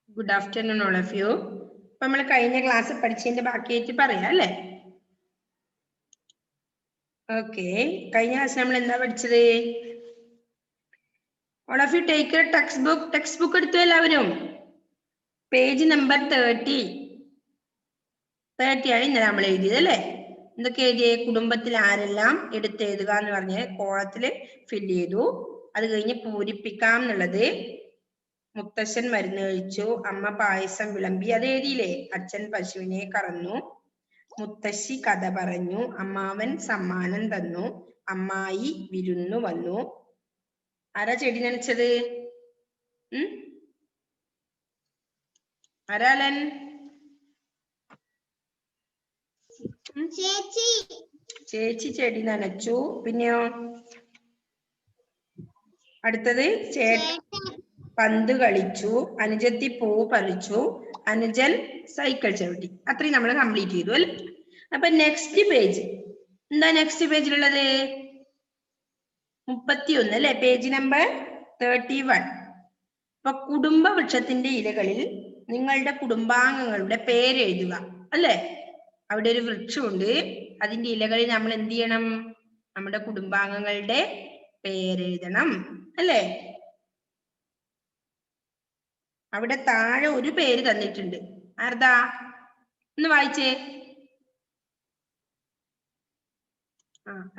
Good afternoon, all of you. നമ്മൾ കഴിഞ്ഞ class പഠിച്ചതിന്റെ ബാക്കിയായിട്ട് പറയാം അല്ലേ? ഓക്കെ, കഴിഞ്ഞ ക്ലാസ് നമ്മൾ എന്താ പഠിച്ചത്? All of you take your textbook. Textbook എടുത്തു എല്ലാവരും. പേജ് നമ്പർ 30 ആണ് ഇന്നലെ നമ്മൾ എഴുതിയത് അല്ലേ? എന്തൊക്കെ എഴുതിയ? കുടുംബത്തിൽ ആരെല്ലാം എടുത്തെഴുതുക എന്ന് പറഞ്ഞ് കോളത്തില് ഫില്ല് ചെയ്തു. അത് കഴിഞ്ഞ് പൂരിപ്പിക്കാം എന്നുള്ളത്. മുത്തശ്ശൻ മരുന്ന് കഴിച്ചു, അമ്മ പായസം വിളമ്പി, അത് എഴുതിയില്ലേ? അച്ഛൻ പശുവിനെ കറന്നു, മുത്തശ്ശി കഥ പറഞ്ഞു, അമ്മാവൻ സമ്മാനം തന്നു, അമ്മായി വിരുന്നു വന്നു. ആരാ ചെടി നനച്ചത്? ആരാലൻ? ചേച്ചി ചെടി നനച്ചു. പിന്നെയോ? അടുത്തത് പന്ത് കളിച്ചു, അനുജത്തി പൂ പറിച്ചു, അനുജൻ സൈക്കിൾ ചവിട്ടി. അത്രയും നമ്മൾ കംപ്ലീറ്റ് ചെയ്തു അല്ലേ? അപ്പൊ നെക്സ്റ്റ് പേജ് എന്താ? നെക്സ്റ്റ് പേജിലുള്ളത് 31 അല്ലെ? Page number 31. അപ്പൊ കുടുംബ വൃക്ഷത്തിന്റെ ഇലകളിൽ നിങ്ങളുടെ കുടുംബാംഗങ്ങളുടെ പേര് എഴുതുക അല്ലെ? അവിടെ ഒരു വൃക്ഷമുണ്ട്, അതിന്റെ ഇലകളിൽ നമ്മൾ എന്ത് ചെയ്യണം? നമ്മുടെ കുടുംബാംഗങ്ങളുടെ പേരെഴുതണം അല്ലേ? അവിടെ താഴെ ഒരു പേര് തന്നിട്ടുണ്ട്. ആർദാ? ഒന്ന് വായിച്ചേ.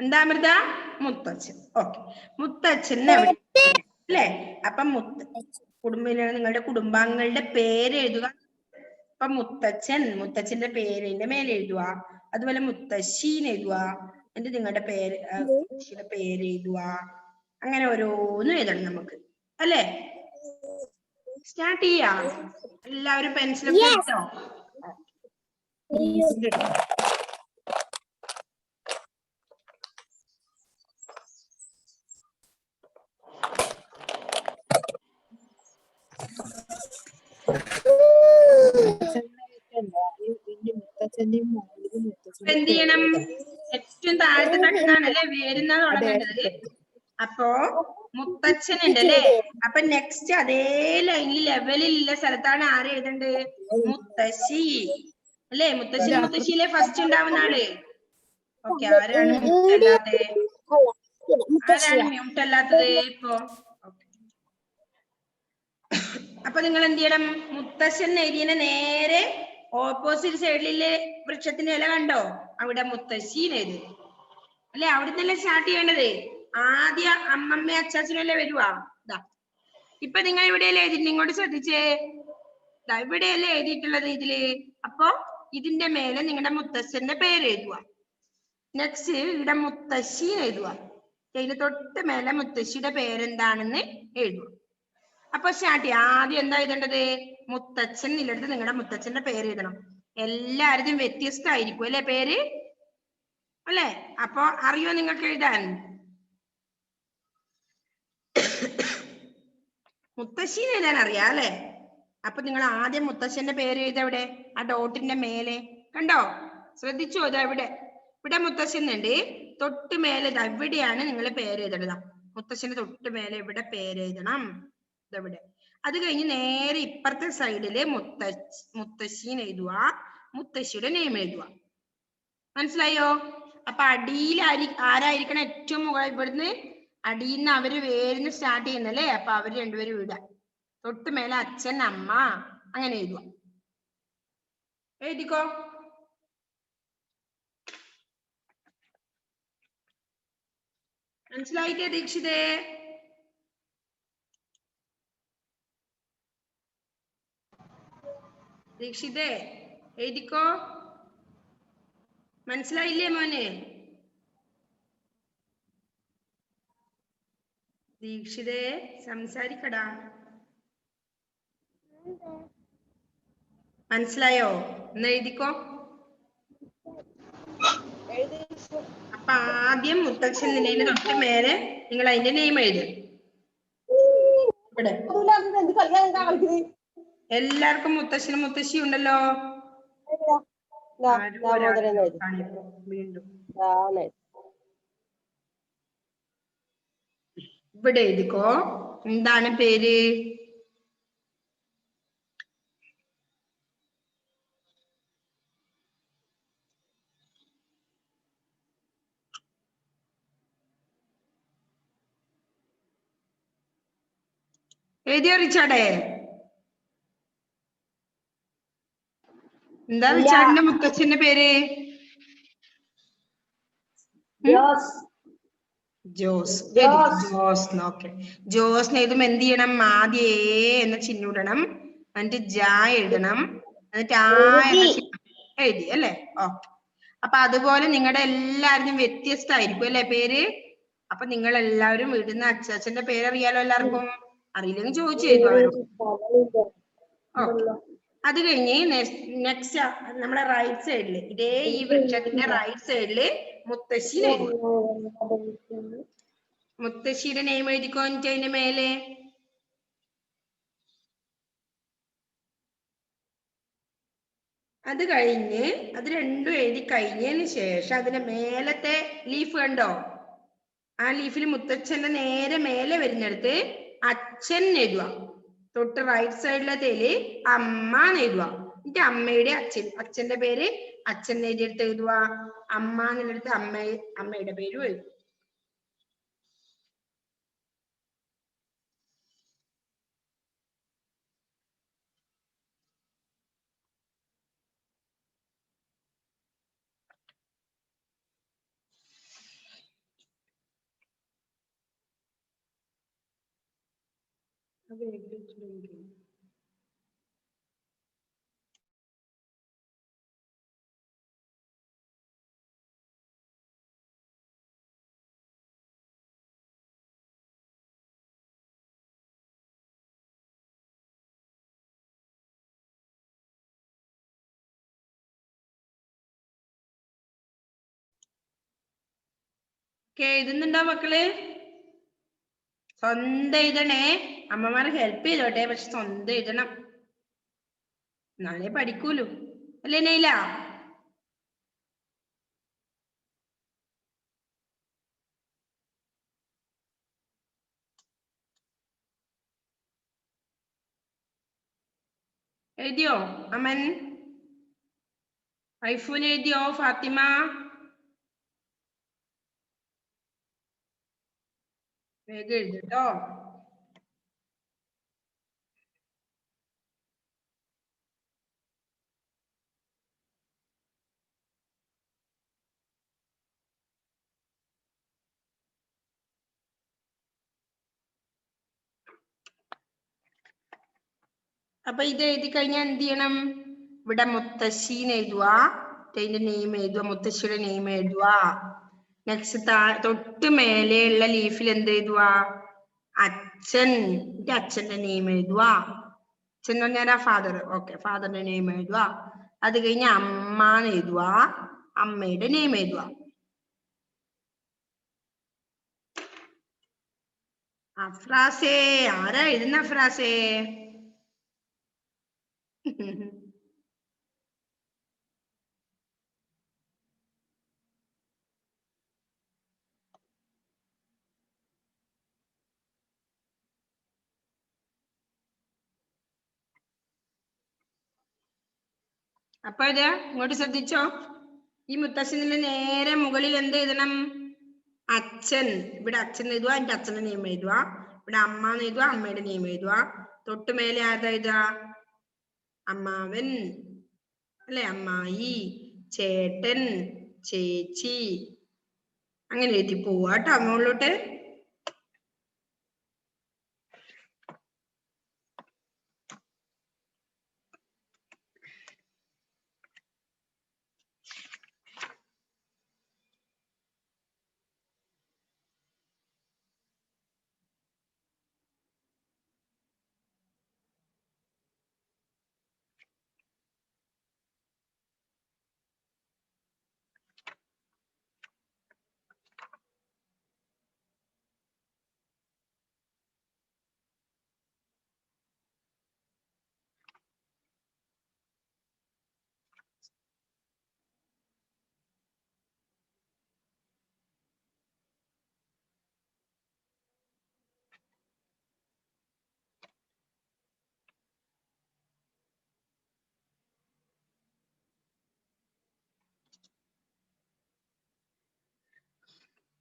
എന്താ അമൃത? മുത്തച്ഛൻ. ഓക്കെ, മുത്തച്ഛൻ അല്ലേ? അപ്പൊ നിങ്ങളുടെ കുടുംബാംഗങ്ങളുടെ പേര് എഴുതുക. അപ്പൊ മുത്തച്ഛന്റെ പേരിന്റെ മേലെ എഴുതുക. അതുപോലെ മുത്തശ്ശീന്ന് എഴുതുക. എന്നിട്ട് നിങ്ങളുടെ പേര് എഴുതുക. അങ്ങനെ ഓരോന്നും എഴുതണം നമുക്ക് അല്ലേ? സ്റ്റാർട്ട് ചെയ്യാം. എല്ലാവരും പെൻസിലൊക്കെ എടുത്തോ? എന്ത് ചെയ്യണം? ഏറ്റവും താഴത്തെ തട്ടിനാണല്ലേ വേരുന്ന തുടങ്ങേണ്ടത്. അപ്പോ മുത്തച്ഛൻ ഉണ്ട് അല്ലേ? അപ്പൊ നെക്സ്റ്റ് അതേ ലൈനിൽ ലെവലിലുള്ള സ്ഥലത്താണ് ആര് എഴുതേണ്ടത്? മുത്തശ്ശി അല്ലേ? മുത്തശ്ശിയിലെ ഫസ്റ്റ് ഉണ്ടാവുന്ന ആള്. ഓക്കെ, ആരാണ് മ്യൂട്ട് അല്ലാത്തത്? ഇപ്പൊ അപ്പൊ നിങ്ങൾ എന്ത് ചെയ്യണം? മുത്തശ്ശൻ എഴുതിയതിന് നേരെ ഓപ്പോസിറ്റ് സൈഡിലെ വൃക്ഷത്തിന്റെ ഇല കണ്ടോ? അവിടെ മുത്തശ്ശി എഴുതി അല്ലെ? അവിടെ നിന്നല്ലേ സ്റ്റാർട്ട് ചെയ്യേണ്ടത്. ആദ്യം അമ്മമ്മ അച്ചാച്ചനല്ലേ വരുവാ. ഇപ്പൊ നിങ്ങൾ ഇവിടെയല്ലേ എഴുതിയിട്ട്? ഇങ്ങോട്ട് ശ്രദ്ധിച്ചേ, ഇവിടെയല്ലേ എഴുതിയിട്ടുള്ളത് ഇതില്. അപ്പൊ ഇതിന്റെ മേലെ നിങ്ങളുടെ മുത്തശ്ശന്റെ പേര് എഴുതുക. നെക്സ്റ്റ് ഇവിടെ മുത്തശ്ശി എഴുതുക. ഇതിന് തൊട്ട് മേലെ മുത്തശ്ശിയുടെ പേരെന്താണെന്ന് എഴുതുക. അപ്പൊ സ്റ്റാർട്ട് ചെയ്യാം. ആദ്യം എന്താ എഴുതേണ്ടത്? മുത്തച്ഛൻ എന്നെടുത്ത് നിങ്ങളുടെ മുത്തച്ഛന്റെ പേര് എഴുതണം. എല്ലാവരും വ്യത്യസ്തമായിരിക്കും അല്ലെ പേര് അല്ലെ? അപ്പൊ അറിയോ നിങ്ങൾക്ക് എഴുതാൻ? മുത്തശ്ശീനെ എഴുതാൻ അറിയാം അല്ലെ? അപ്പൊ നിങ്ങൾ ആദ്യം മുത്തശ്ശന്റെ പേര് എഴുതെവിടെ? ആ ഡോട്ടിന്റെ മേലെ കണ്ടോ? ശ്രദ്ധിച്ചോ? ഇവിടെ മുത്തശ്ശൻ ഉണ്ട്. തൊട്ട് മേലെ ഇവിടെയാണ് നിങ്ങൾ പേര് എഴുതേണ്ടത്. മുത്തശ്ശന്റെ തൊട്ട് മേലെ ഇവിടെ പേര് എഴുതണം. ഇതെവിടെ? അത് കഴിഞ്ഞ് നേരെ ഇപ്പുറത്തെ സൈഡില് മുത്തശ്ശീനെ എഴുതുക, മുത്തശ്ശിയുടെ നെയിം എഴുതുക. മനസ്സിലായോ? അപ്പൊ അടിയിൽ ആരായിരിക്കണം? ഏറ്റവും മുകളിൽ. ഇവിടുന്ന് അടിയിൽ നിന്ന് അവര് വേരിന് സ്റ്റാർട്ട് ചെയ്യുന്നല്ലേ? അപ്പൊ അവര് രണ്ടുപേരും എഴുതുക. തൊട്ട് മേലെ അച്ഛൻ, അമ്മ, അങ്ങനെ എഴുതുക. എഴുതിക്കോ. മനസ്സിലായിട്ടേ ദീക്ഷിതേ? ദീക്ഷിതേ എഴുതിക്കോ. മനസ്സിലായില്ലേ മോനെ? ദീക്ഷിതേ സംസാരിക്കടാ. മനസ്സിലായോ? എന്ന് എഴുതിക്കോ. അപ്പൊ ആദ്യം മുത്തച്ഛൻ നിലയിൽ തൊട്ട് മേലെ നിങ്ങൾ അതിന്റെ നെയിം എഴുതും. ഇവിടെ എല്ലാവർക്കും മുത്തശ്ശനും മുത്തശ്ശി ഉണ്ടല്ലോ. വീണ്ടും ഇവിടെ എഴുതിക്കോ. എന്താണ് പേര്? എഴുതിയോ റിച്ചാർഡേ? എന്താ റിച്ചാർഡിന്റെ മുത്തച്ഛന്റെ പേര്? ജോസ്. ജോസ്. ഓക്കെ. ജോസിന് എഴുതുമ്പോ എന്ത് ചെയ്യണം? ആദ്യം എ എന്ന ചിഹ്നം ഇടണം, എന്നിട്ട് ജ എഴുതണം, എന്നിട്ട് ആ എന്ന ചിഹ്നം എഴുതി അല്ലേ? ഓക്കെ. അപ്പൊ അതുപോലെ നിങ്ങളുടെ എല്ലാവരും വ്യത്യസ്തമായിരിക്കും അല്ലെ പേര്? അപ്പൊ നിങ്ങൾ എല്ലാവരും വീടുന്ന അച്ചാച്ചന്റെ പേരറിയാലോ എല്ലാവർക്കും? അറിയില്ലെങ്കിൽ ചോദിച്ചു ചെയ്തു അവരോട്. അത് കഴിഞ്ഞ് നെക്സ്റ്റ് നമ്മളെ റൈറ്റ് സൈഡില് ഇതേ ഈ വൃക്ഷത്തിന്റെ റൈറ്റ് സൈഡില് മുത്തശ്ശി എഴുതി. മുത്തശ്ശിയുടെ നെയിം എഴുതിക്കോ. അതിന്റെ മേലെ അത് കഴിഞ്ഞ് അത് രണ്ടും എഴുതി കഴിഞ്ഞതിന് ശേഷം അതിന്റെ മേലത്തെ ലീഫ് കണ്ടോ? ആ ലീഫിൽ മുത്തച്ഛന്റെ നേരെ മേലെ വരുന്നിടത്ത് അച്ഛൻ എഴുതുക. തൊട്ട് റൈറ്റ് സൈഡിലത്തേല് അമ്മ എഴുതുക. എന്നിട്ട് അമ്മയുടെ അച്ഛന്റെ പേര് അച്ഛൻ എഴുതിയെടുത്ത് എഴുതുക. അമ്മ എന്നുള്ളടുത്ത് അമ്മയുടെ പേരും എഴുതും. എഴുതുന്നുണ്ടോ മക്കള്? സ്വന്തം എഴുതണേ. അമ്മമാരെ ഹെൽപ്പ് ചെയ്തോട്ടെ, പക്ഷെ സ്വന്തം എഴുതണം, എന്നാലേ പഠിക്കൂലു അല്ലേ നെയ്ല? എഴുതിയോ അമൻ? ഐഫൂൻ എഴുതിയോ? ഫാത്തിമ വേഗം എഴുതിട്ടോ. അപ്പൊ ഇത് എഴുതി കഴിഞ്ഞാൽ എന്ത് ചെയ്യണം? ഇവിടെ മുത്തശ്ശീന്ന് എഴുതുക, അതിന്റെ നെയിം എഴുതുക, മുത്തശ്ശിയുടെ നെയിം എഴുതുക. നെക്സ്റ്റ് തൊട്ട് മേലെയുള്ള ലീഫിൽ എന്ത് എഴുതുക? അച്ഛൻ, അച്ഛന്റെ നെയിം എഴുതുക. അച്ഛൻ എന്ന് പറഞ്ഞാൽ ഫാദർ. ഓക്കെ, ഫാദറിന്റെ നെയിം എഴുതുക. അത് കഴിഞ്ഞ് അമ്മ എന്ന് എഴുതുക, അമ്മയുടെ നെയിം എഴുതുക. അഫ്രാസേ, ആരാ എഴുതുന്ന അഫ്രാസേ? അപ്പൊ ഇത് ഇങ്ങോട്ട് ശ്രദ്ധിച്ചോ. ഈ മുത്തശ്ശനിലെ നേരെ മുകളിൽ എന്ത് എഴുതണം? അച്ഛൻ. ഇവിടെ അച്ഛൻ എഴുതുക, എന്റെ അച്ഛന്റെ നെയിം എഴുതുക. ഇവിടെ അമ്മ എന്ന് എഴുതുക, അമ്മയുടെ നെയിം എഴുതുക. തൊട്ട് മേലെ ആരാ എഴുതുക? അമ്മാവൻ അല്ലെ, അമ്മായി, ചേട്ടൻ, ചേച്ചി, അങ്ങനെ എഴുതി പോവാ കേട്ടോ അങ്ങോട്ട്.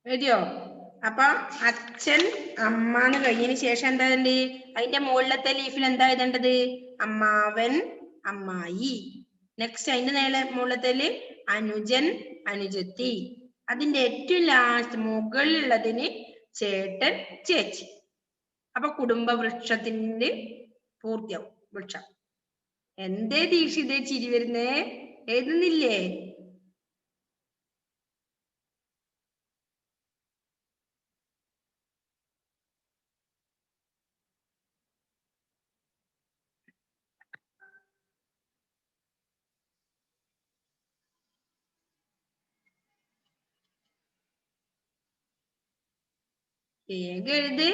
എഴുതിയോ? അപ്പൊ അച്ഛൻ അമ്മ എന്ന് കഴിഞ്ഞതിന് ശേഷം എന്താ അതിന്റെ മുകളിലത്തെ ലീഫിൽ എന്താ എഴുതേണ്ടത്? അമ്മാവൻ അമ്മായി. നെക്സ്റ്റ് അതിന്റെ മുകളിലത്തേല് അനുജൻ അനുജത്തി. അതിന്റെ ഏറ്റവും ലാസ്റ്റ് മുകളിലുള്ളതിന് ചേട്ടൻ ചേച്ചി. അപ്പൊ കുടുംബ വൃക്ഷത്തിന്റെ പൂർത്തിയാവും വൃക്ഷം. എന്തേ ദീക്ഷിതേ ചിരി വരുന്നേ? എഴുതുന്നില്ലേ? വേഗം എഴുത്.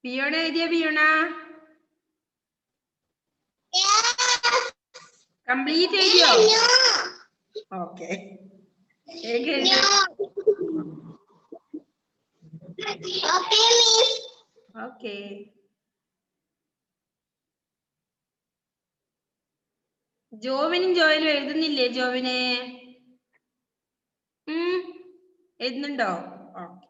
പിയോണ എഴുതിയ പിയോണ? കംപ്ലീറ്റ് എഴുതിയോ? ഓക്കെ. ഓക്കെ. ജോവിനും ജോയലും എഴുതുന്നില്ലേ? ജോവിനെ എഴുതുന്നുണ്ടോ? ഓക്കെ.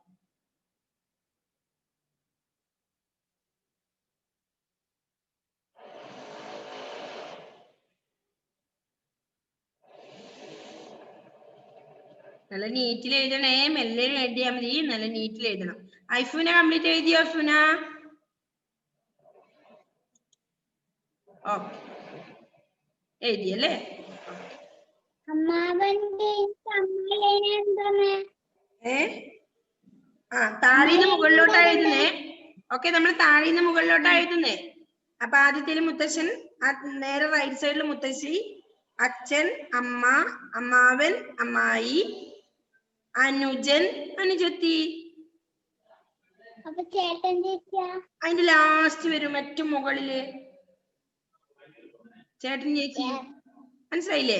നല്ല നീറ്റിൽ എഴുതണേ. മെല്ലെ എഴുതിയാ മതി. നല്ല നീറ്റിൽ എഴുതണം. ഐഫുന കംപ്ലീറ്റ് എഴുതിയോ? ഐഫുന ഓക്കെ എഴുതിയല്ലേ? താഴേന്ന് മുകളിലോട്ടാ എഴുതുന്നേ. ഓക്കെ, നമ്മൾ താഴേന്ന് മുകളിലോട്ടാ എഴുതുന്നേ. അപ്പൊ ആദ്യത്തേല് മുത്തശ്ശൻ, നേരെ റൈറ്റ് സൈഡിൽ മുത്തശ്ശി, അച്ഛൻ അമ്മ, അമ്മാവൻ അമ്മായി, അനുജൻ അനുജത്തി. അതിന്റെ ലാസ്റ്റ് വരും ഏറ്റവും മുകളില് ചേട്ടൻ ചേച്ചി. മനസ്സിലായില്ലേ?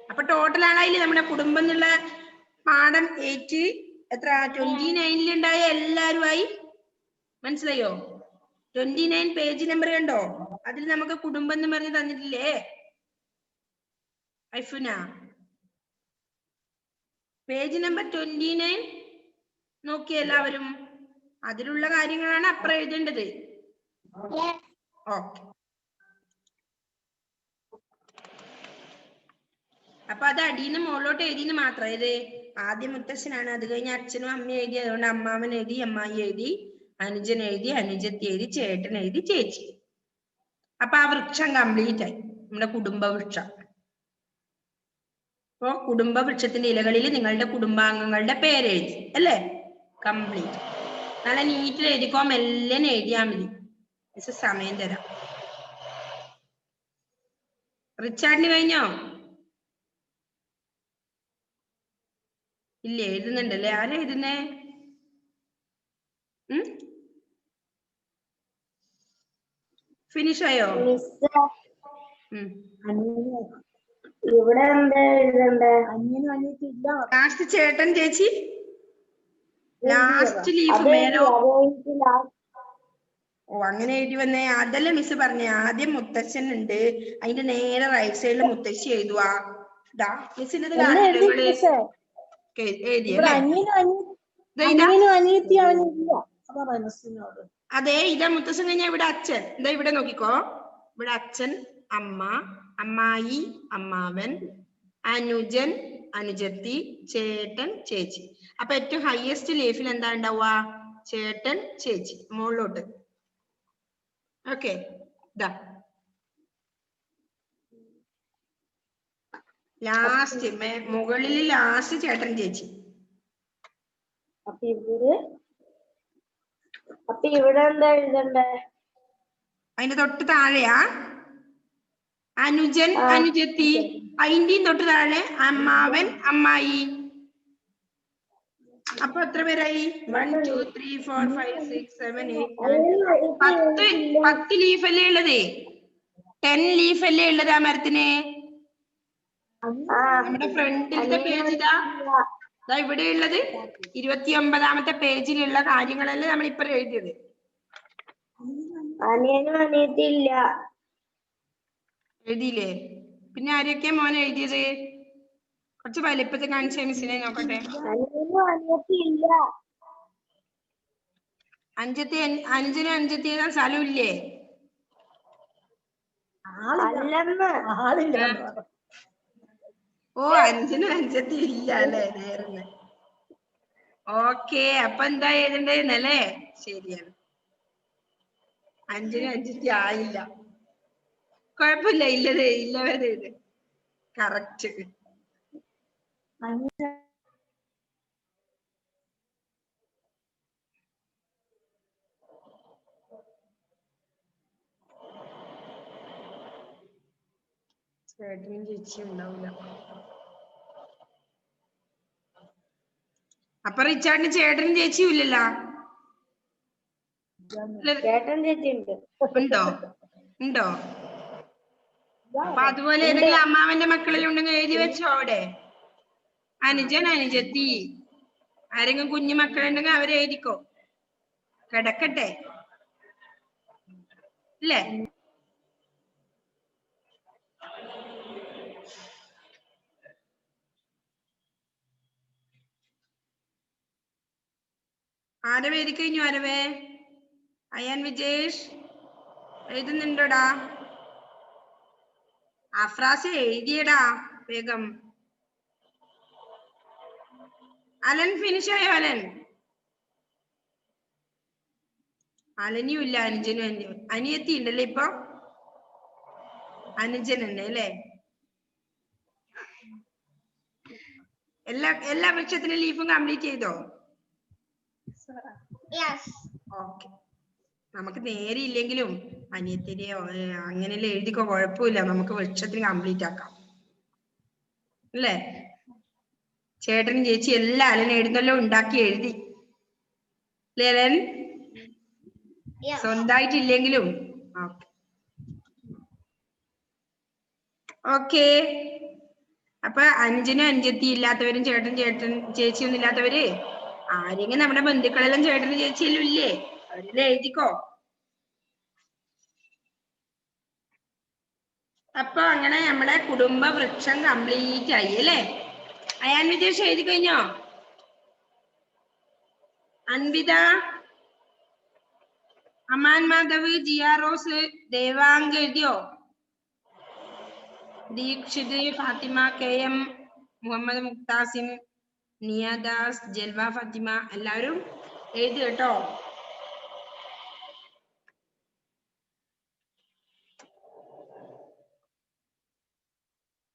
അപ്പൊ ടോട്ടൽ ആളായില്ലേ നമ്മുടെ കുടുംബം എന്നുള്ള പാഠം 8 എത്ര 29 ഉണ്ടായ എല്ലാരുമായി. മനസ്സിലായോ? 29 പേജ് നമ്പർ കണ്ടോ? അതിൽ നമുക്ക് കുടുംബം എന്ന് പറഞ്ഞ് തന്നിട്ടില്ലേ ഐഫുന? പേജ് നമ്പർ 29 നോക്കി എല്ലാവരും. അതിലുള്ള കാര്യങ്ങളാണ് അപ്പുറം എഴുതേണ്ടത്. ഓക്കെ. അപ്പൊ അത് അടിയിൽ നിന്ന് മുകളിലോട്ട് എഴുതിന്ന് മാത്രം. ഇത് ആദ്യം മുത്തശ്ശനാണ്, അത് കഴിഞ്ഞ് അച്ഛനും അമ്മയും എഴുതി. അതുകൊണ്ട് അമ്മാവൻ എഴുതി, അമ്മായി എഴുതി, അനുജൻ എഴുതി, അനുജത്തി എഴുതി, ചേട്ടൻ എഴുതി, ചേച്ചി. അപ്പൊ ആ വൃക്ഷം കംപ്ലീറ്റ് ആയി, നമ്മുടെ കുടുംബ വൃക്ഷം. അപ്പൊ കുടുംബ വൃക്ഷത്തിന്റെ ഇലകളിൽ നിങ്ങളുടെ കുടുംബാംഗങ്ങളുടെ പേരെഴുതി അല്ലേ? കംപ്ലീറ്റ്. നല്ല നീറ്റിൽ എഴുതിക്കോ. മെല്ലനെ എഴുതിയാൽ മതി. സമയം തരാം. റിച്ചാർഡിന് കഴിഞ്ഞോ? ഇല്ല, എഴുതുന്നുണ്ടല്ലേ. ആരാ എഴുതുന്നേ? ഫിനിഷ് ആയോ? ഇവിടെ ലാസ്റ്റ് ചേട്ടൻ ചേച്ചി, ലാസ്റ്റ് ലീഫ് മേലോ. ഓ, അങ്ങനെ എഴുതി വന്നേ. അതല്ല മിസ് പറഞ്ഞേ. ആദ്യം മുത്തശ്ശൻ ഉണ്ട്, അതിന്റെ നേരെ റൈറ്റ് സൈഡിൽ മുത്തശ്ശി എഴുതുവാ. മിസ്സിന്റെ അതെ, ഇതാ മുത്തശ്ശൻ കഴിഞ്ഞാൽ ഇവിടെ അച്ഛൻ. എന്താ ഇവിടെ നോക്കിക്കോ. ഇവിടെ അച്ഛൻ, അമ്മ, അമ്മായി, അമ്മാവൻ, അനുജൻ അനുജത്തി, ചേട്ടൻ ചേച്ചി. അപ്പൊ ഏറ്റവും ഹയസ്റ്റ് ലീഫിൽ എന്താ ഉണ്ടാവുക? ചേട്ടൻ ചേച്ചി മുകളിലോട്ട്. ഓക്കെ, ഇതാ ലാസ്റ്റ് മുകളിൽ ലാസ്റ്റ് ചേട്ടൻ ചേച്ചി. അപ്പൊ ഇവിടെ എന്താ എഴുതണ്ടേ? അതിന്റെ തൊട്ട് താഴെയാ അനുജൻ അനുജത്തി. അതിന്റെയും തൊട്ട് താഴെ അമ്മാവൻ അമ്മായി. അപ്പൊ എത്ര പേരായി? 1 2 3 4 5 6 7 8 9 10 10 ലീഫ് അല്ലേ ഉള്ളത്? 10 ലീഫ് അല്ലേ ഉള്ളത് ആ മരത്തിന്? നമ്മുടെ ഫ്രണ്ടിലത്തെ പേജ് ഇതാ ഇവിടെ ഉള്ളത് 29ാമത്തെ പേജിലുള്ള കാര്യങ്ങളല്ലേ നമ്മൾ ഇപ്പൊ എഴുതിയത്. അനിയനും അനിയത്തിയില്ല. എഴുതിയില്ലേ? പിന്നെ ആരൊക്കെയാ മോനെ എഴുതിയത്? കുറച്ച് വലിപ്പത്തിൽ കാണിച്ച മിസ്സിനെ നോക്കട്ടെ. അനിയനും അനിയത്തിയില്ല. അഞ്ചിനും അഞ്ചത്തി സ്ഥലമില്ലേ? ഓ, അഞ്ചിനും അഞ്ചത്തി ഇല്ല അല്ലേ? നേർന്ന്. ഓക്കെ, അപ്പൊ എന്താ എഴുതണ്ടേന്നല്ലേ? ശരിയാണ്, അഞ്ചിനും അഞ്ചത്തി ആയില്ല. കുഴപ്പമില്ല, ഇല്ലതേ ഇല്ലവരേ കറക്റ്റ്. ചേട്ടനും ചേച്ചിയും ഉണ്ടാവില്ല. അപ്പൊ റിച്ചാർഡിന് ചേട്ടനും ചേച്ചിയും ഇല്ലല്ലോ? ചേട്ടൻ ചേച്ചി ഉണ്ട്. ഉണ്ടോ? ഉണ്ടോ? അപ്പൊ അതുപോലെ ഏതെങ്കിലും അമ്മാവന്റെ മക്കളിൽ ഉണ്ടെങ്കിൽ എഴുതി വെച്ചോ അവിടെ. അനുജൻ അനുജത്തി ആരെങ്കിലും കുഞ്ഞു മക്കളുണ്ടെങ്കിൽ അവരെ എഴുതിക്കോ. കിടക്കട്ടെ അല്ലേ? ആരവ എഴുതി കഴിഞ്ഞു? ആരവേ? അയാൻ വിജേഷ് എഴുതുന്നുണ്ടോടാ? അഫ്രാസ് എഴുതിയടാ വേഗം. അലൻ ഫിനിഷ് ആയോ? അലനിയും ഇല്ല. അനുജനും അനിയത്തി ഉണ്ടല്ലേ? ഇപ്പൊ അനുജനുണ്ട് അല്ലേ? എല്ലാ വൃക്ഷത്തിനും ലീഫും കംപ്ലീറ്റ് ചെയ്തോ? ഓക്കെ. നമുക്ക് നേരെ ഇല്ലെങ്കിലും അനിയത്തിനെയോ അങ്ങനെയല്ലേ എഴുതിക്കോ, കുഴപ്പമില്ല. നമുക്ക് വൃക്ഷത്തിന് കംപ്ലീറ്റ് ആക്കാം അല്ലേ? ചേട്ടനും ചേച്ചി എല്ലാം അലൻ എഴുതുന്നല്ലോ ഉണ്ടാക്കി എഴുതി അലൻ? സ്വന്തമായിട്ടില്ലെങ്കിലും ഓക്കെ. അപ്പൊ അഞ്ചിനും അഞ്ചത്തി ഇല്ലാത്തവരും ചേട്ടൻ ചേച്ചിയൊന്നും ഇല്ലാത്തവര് ആരെങ്കിലും നമ്മുടെ ബന്ധുക്കളെല്ലാം ചേട്ടനും ചേച്ചിയെല്ലാം ഇല്ലേ? അവരെല്ലാം എഴുതിക്കോ. അപ്പൊ അങ്ങനെ നമ്മുടെ കുടുംബ വൃക്ഷം കംപ്ലീറ്റ് ആയി അല്ലേ? അയാൻ വിജേഷ് എഴുതി കഴിഞ്ഞോ? അൻവിത, അമാൻ മാധവ്, ജിയ റോസ്, ദേവാങ്ക് എഴുതിയോ? ദീക്ഷിത്, ഫാത്തിമ, KM, മുഹമ്മദ് മുക്താസിം, നിയാദാസ്, ജൽവ ഫാത്തിമ എല്ലാവരും എഴുതി കേട്ടോ.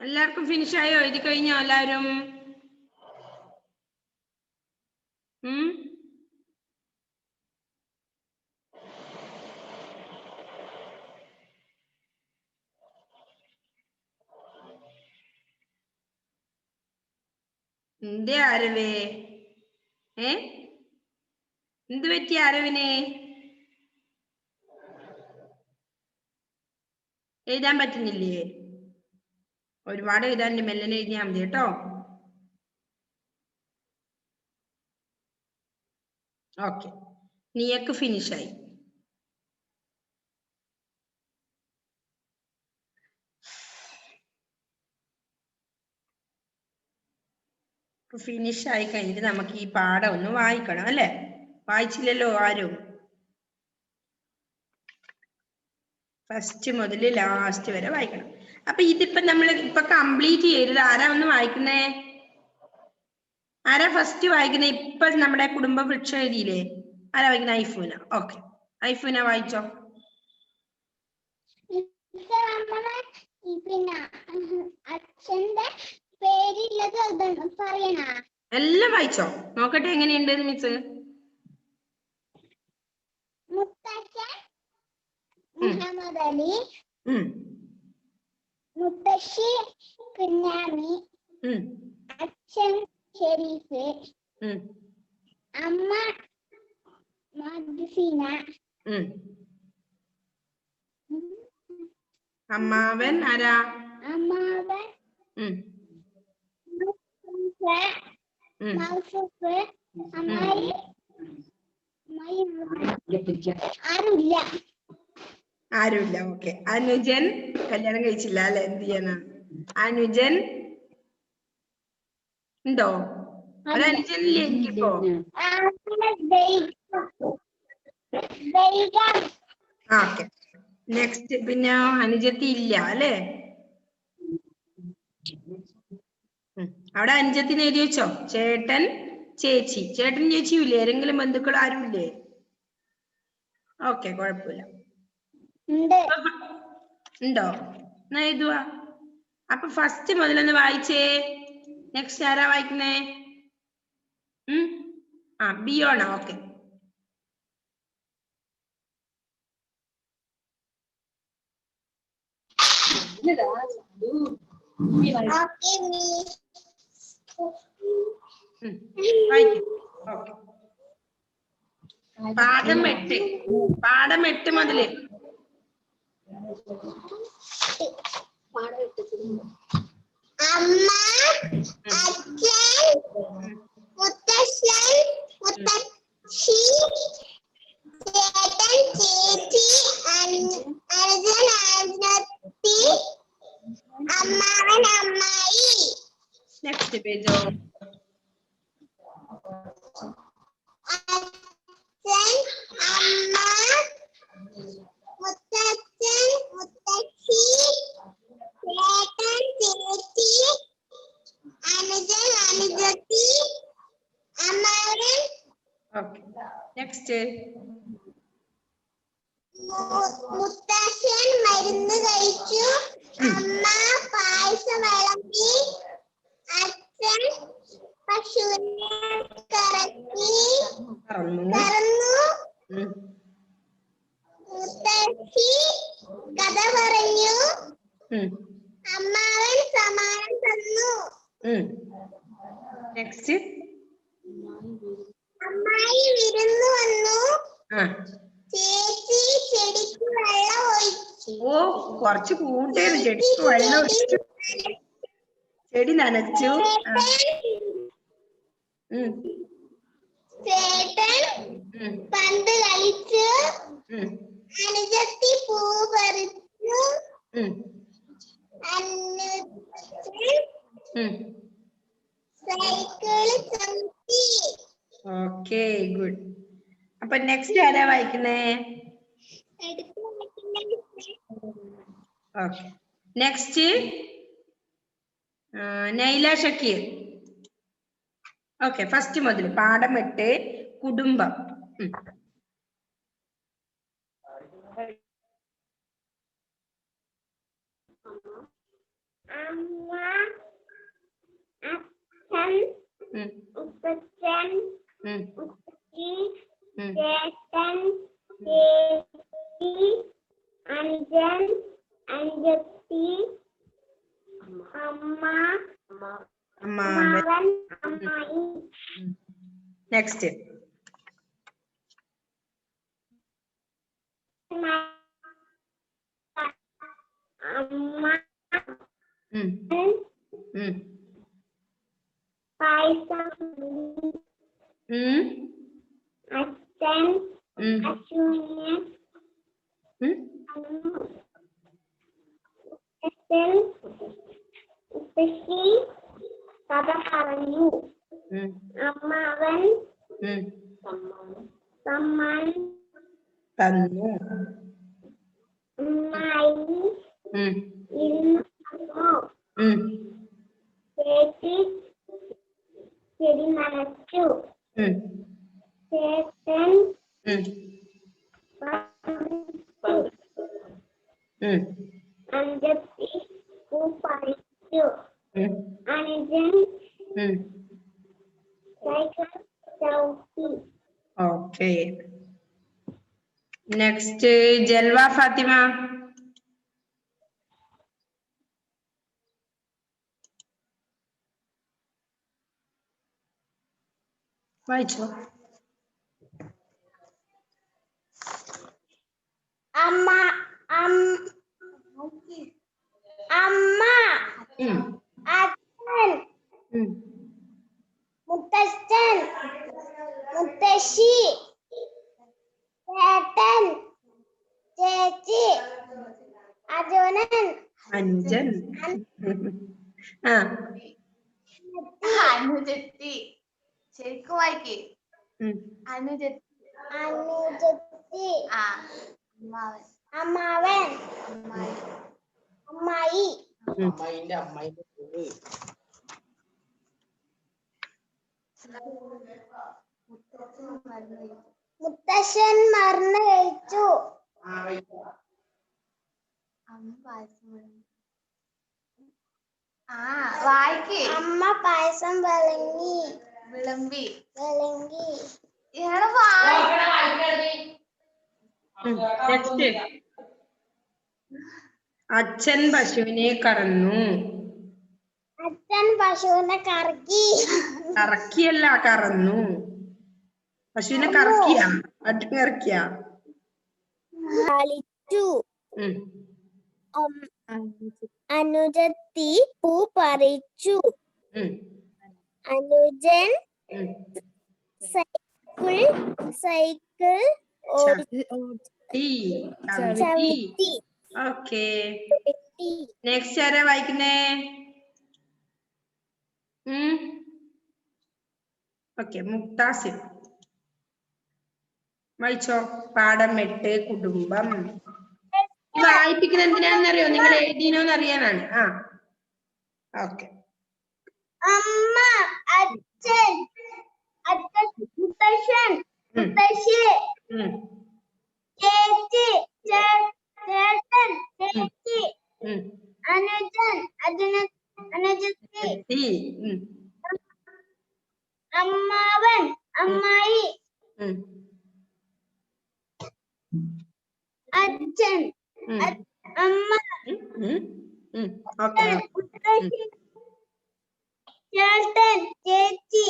എല്ലാവർക്കും ഫിനിഷ് ആയോ? എഴുതി കഴിഞ്ഞോ എല്ലാവരും? എന്തേ ആരവേ? എന്ത് പറ്റി ആരവിനെ? എഴുതാൻ പറ്റുന്നില്ലേ? ഒരുപാട് എഴുതാൻ മെല്ലനെ എഴുതിയാൽ മതി കേട്ടോ. ഓക്കെ, നീയൊക്കെ ഫിനിഷായി. ഫിനിഷ് ആയി കഴിഞ്ഞിട്ട് നമുക്ക് ഈ പാഠം ഒന്ന് വായിക്കണം അല്ലെ? വായിച്ചില്ലല്ലോ ആരും? ഫസ്റ്റ് മുതൽ ലാസ്റ്റ് വരെ വായിക്കണം. അപ്പൊ ഇതിപ്പോ നമ്മൾ ഇപ്പൊ കംപ്ലീറ്റ് ചെയ്തത് ആരാ ഒന്ന് വായിക്കുന്നേ? ആരാ ഫസ്റ്റ് വായിക്കുന്നേ? ഇപ്പൊ നമ്മുടെ കുടുംബ വൃക്ഷം എഴുതിയില്ലേ? ആരാ വായിക്കുന്ന? ഐഫൂന. ഓക്കെ, ഐഫൂന വായിച്ചോ. എല്ലാം വായിച്ചോ? നോക്കട്ടെ എങ്ങനെയുണ്ട് മിസ്. മുഹമ്മദ് അലി, മുത്തശ്ശി കുഞ്ഞാമി, അച്ഛൻ ഷെരീഫ്, അമ്മ മദ്സീന, അമ്മാവൻ ആരാ? അമ്മാവൻ അമ്മായി ആരുമില്ല. ആരുമില്ല. ഓക്കെ. അനുജൻ കല്യാണം കഴിച്ചില്ല അല്ലെ? എന്ത് ചെയ്യാനാ? അനുജൻ ഉണ്ടോ? ഒരു അനുജനില്ലേ എനിക്കിപ്പോ? ഓക്കെ. നെക്സ്റ്റ് പിന്നെ അനുജത്തി ഇല്ല അല്ലേ? അവിടെ അനുജത്തിന് എഴുതി വെച്ചോ. ചേട്ടൻ ചേച്ചി. ചേട്ടൻ ചേച്ചിയും ഇല്ലേ? ഏതെങ്കിലും ബന്ധുക്കൾ ആരും ഇല്ലേ? ഓക്കെ, കുഴപ്പമില്ല. ഉണ്ടോ? എന്നാ എഴുതുവാ. അപ്പൊ ഫസ്റ്റ് മുതലൊന്ന് വായിച്ചേ. നെക്സ്റ്റ് ആരാ വായിക്കുന്നേ? ബിയോണോ? ഓക്കെ. പാഠം 8 മുതല്. അമ്മ, അച്ഛൻ, മുത്തശ്ശൻ, മുത്തശ്ശി, ചേട്ടൻ, ചേച്ചി, അനുജൻ, അനുജത്തി, അമ്മാവൻ, അമ്മായി. നെക്സ്റ്റ് പേജോ. അച്ഛൻ, അമ്മ, മുത്തച്ഛൻ, മുത്തശ്ശി, ചേട്ടൻ, ചേച്ചി, അനുജൻ, അനുജത്തി, അമ്മാവൻ. ഓക്കെ. നെക്സ്റ്റ്. മുത്തശ്ശൻ മരുന്ന് കഴിച്ചു. അമ്മ പായസം വിളമ്പി. അച്ഛൻ പശുവിനെ കറന്നു. മുത്തശ്ശി കഥ പറഞ്ഞു. അമ്മാവൻ സമ്മാനം തന്നു. നെക്സ്റ്റ്. അമ്മായി വിരുന്നു വന്നു. ചേച്ചി ചെടിക്ക് വെള്ളം ഒഴിച്ചു. ഓ, കുറച്ച് കൂട്ടേന്ന്. ചെടിക്ക് വെള്ളം ഒഴിച്ചു, ചെടി നനച്ചു. ചേട്ടൻ പന്ത് കളിച്ചു. അനുജത്തി പൂ പറിച്ചു. സൈക്കിള് ചവിട്ടി. Okay, good. അപ്പൊ നെക്സ്റ്റ് ആരാ വായിക്കുന്നേ? Okay. Next Naila Shakeer. Okay. First മുതൽ പാഠം 8 കുടുംബം. അമ്മ, അച്ഛൻ, ഉപ്പച്ചൻ, ഉപ്പച്ചി, ചേട്ടൻ, ചേച്ചി, അനുജൻ, അനുജത്തി, അമ്മ, അമ്മാവൻ, അമ്മായി. നെക്സ്റ്റ്. അമ്മ, പായസം, അച്ഛൻ, അച്ഛനെ, ഉപ്പശ്ശി കഥ പറഞ്ഞു. അമ്മാവൻ സമ്മാനം തന്നു. അമ്മായി ഇരുന്നു. ചേച്ചി ചെടി നനച്ചു. ചേട്ടൻ അനുജത്തി പൂ പറിച്ചു. അനുജൻ സൈക്കിൾ ചവിട്ടി. ഓക്കെ. നെക്സ്റ്റ് ജൽവ ഫാത്തിമ. വായിച്ചോ. അമ്മ, അമ്മ, അച്ഛൻ, അഞ്ജൻ. ആ അനുജത്തി. ശരിക്കും വായിക്കേ. അനുജത്തി. അനുജത്തി. ആ അമ്മാവൻ. അമ്മാവൻ. അമ്മായി. അമ്മായി. മുത്തശ്ശൻ മറന്നു കഴിച്ചു. അമ്മ പായസം വായിക്കേ. അമ്മ പായസം വിളങ്ങി. വിളമ്പി. വിളങ്ങി. നെക്സ്റ്റ്. അച്ഛൻ പശുവിനെ കറന്നു. അച്ഛൻ പശുവിനെ കറക്കി. കറക്കിയല്ല, കറന്നു. പശുവിനെ കറക്കിയ ഇറക്കിയ. കളിച്ചു. അനുജത്തി പൂ പറിച്ചു. അനുജൻ സൈക്കിൾ ചവിട്ടി. ഓക്കെ. നെക്സ്റ്റ് ആരാ വായിക്കുന്നേ? ഓക്കെ, മുക്താസിം വായിച്ചോ. പാഠം 8 കുടുംബം. വായിപ്പിക്കുന്ന എന്തിനാണെന്നറിയോ? നിങ്ങൾ എഴുതിനോന്ന് അറിയാനാണ്. ഓക്കെ. അമ്മ, അച്ഛൻ, മുത്തശ്ശൻ, മുത്തശ്ശി, ചേച്ചി, ചേട്ടൻ, ചേച്ചി, അനുജൻ, അനുജത്തി, അമ്മാവൻ, അമ്മായി, അച്ഛൻ, അമ്മ, മുത്തശ്ശി, ചേട്ടൻ, ചേച്ചി,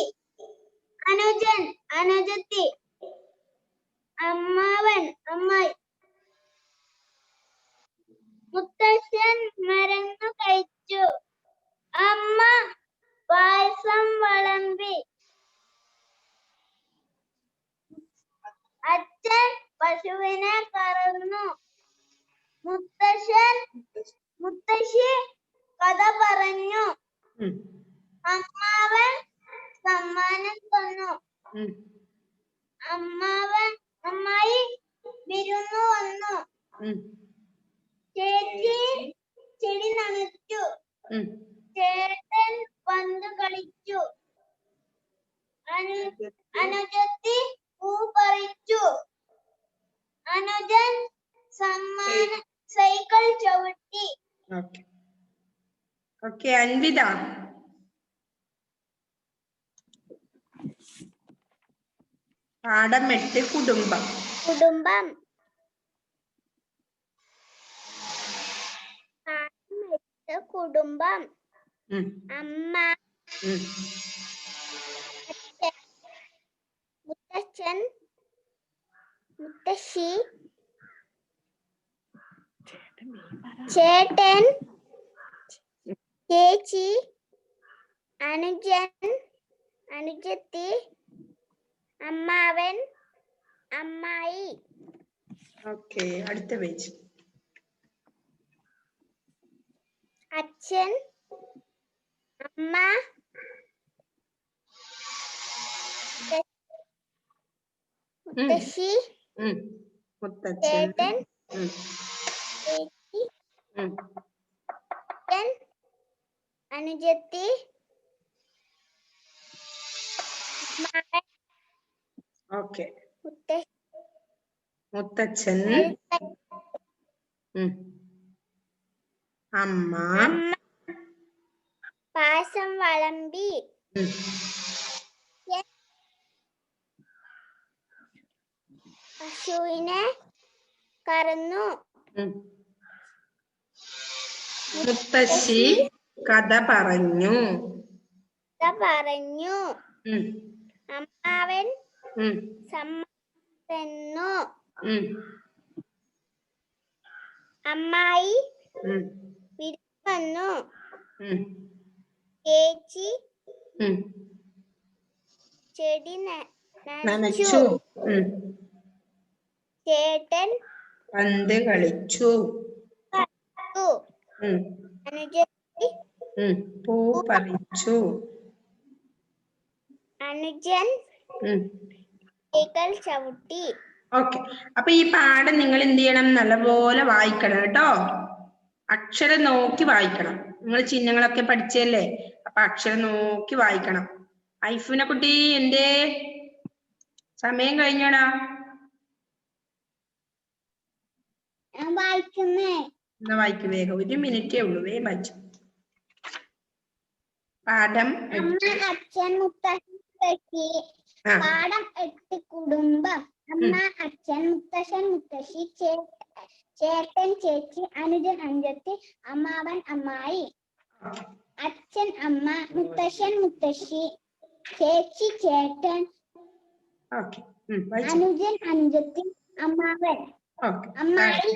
അനുജൻ, അനുജത്തി, അമ്മാവൻ, അമ്മായി. മുത്തശ്ശൻ മരുന്ന് കഴിച്ചു. അമ്മ പായസം വിളമ്പി. അച്ഛൻ പശുവിനെ കറന്നു. മുത്തശ്ശി കഥ പറഞ്ഞു. അമ്മാവൻ സമ്മാനം തന്നു. അമ്മായി വിരുന്നു വന്നു. ചേച്ചി ചെടി നനച്ചു. ചേട്ടൻ പന്ത് കളിച്ചു. അനുജത്തി പൂ പറിച്ചു. അനുജൻ സൈക്കിൾ ചവിട്ടി. ഓക്കെ. അൻവിത. പാഠം 8 കുടുംബം. കുടുംബം. കുടുംബം. അമ്മ, മുത്തച്ഛൻ, മുത്തശ്ശി, ചേട്ടൻ, ചേച്ചി, അനുജൻ, അനുജത്തി, അമ്മാവൻ, അമ്മായി. ഓക്കെ. അടുത്ത പേജ്. അച്ഛൻ, അമ്മ, മുത്തശ്ശി, ചേട്ടൻ, ചേച്ചി, അനുജത്തി, ഓക്കെ. മുത്തച്ഛൻ, അമ്മ പായസം വിളമ്പി. പശുവിനെ കറന്നു. മുത്തശ്ശി കഥ പറഞ്ഞു. അമ്മാവൻ സമ്മാനം തന്നു. അമ്മായി വിരുന്നു വന്നു. ചേച്ചി ചെടി നനച്ചു. ചേട്ടൻ പന്ത് കളിച്ചു. അനുജത്തി പൂ പറിച്ചു. അനുജൻ കൈകൾ ചവിട്ടി. ഓക്കെ. അപ്പൊ ഈ പാഠം നിങ്ങൾ എന്ത് ചെയ്യണം? നല്ലപോലെ വായിക്കണം കേട്ടോ. അക്ഷരം നോക്കി വായിക്കണം. നിങ്ങൾ ചിഹ്നങ്ങളൊക്കെ പഠിച്ചല്ലേ, അപ്പൊ അക്ഷരം നോക്കി വായിക്കണം. ഐഫുന കുട്ടി, എന്തേ സമയം കഴിഞ്ഞോടാ? വായിക്കുന്നേ. എന്നാ വായിക്കും വേഗം, 1 മിനിറ്റേ ഉള്ളൂ, വേഗം വായിച്ചു. പാഠം അമ്മ, അച്ഛൻ, മുത്തശ്ശി. പാഠം 8 കുടുംബം. അമ്മ, അച്ഛൻ, മുത്തശ്ശൻ, മുത്തശ്ശി, ചേട്ടൻ, ചേച്ചി, അനുജൻ, അനുജത്തി, അമ്മാവൻ, അമ്മായി. അച്ഛൻ, അമ്മ, മുത്തശ്ശൻ, മുത്തശ്ശി, ചേച്ചി, ചേട്ടൻ, അനുജൻ, അനുജത്തി, അമ്മാവൻ, അമ്മായി.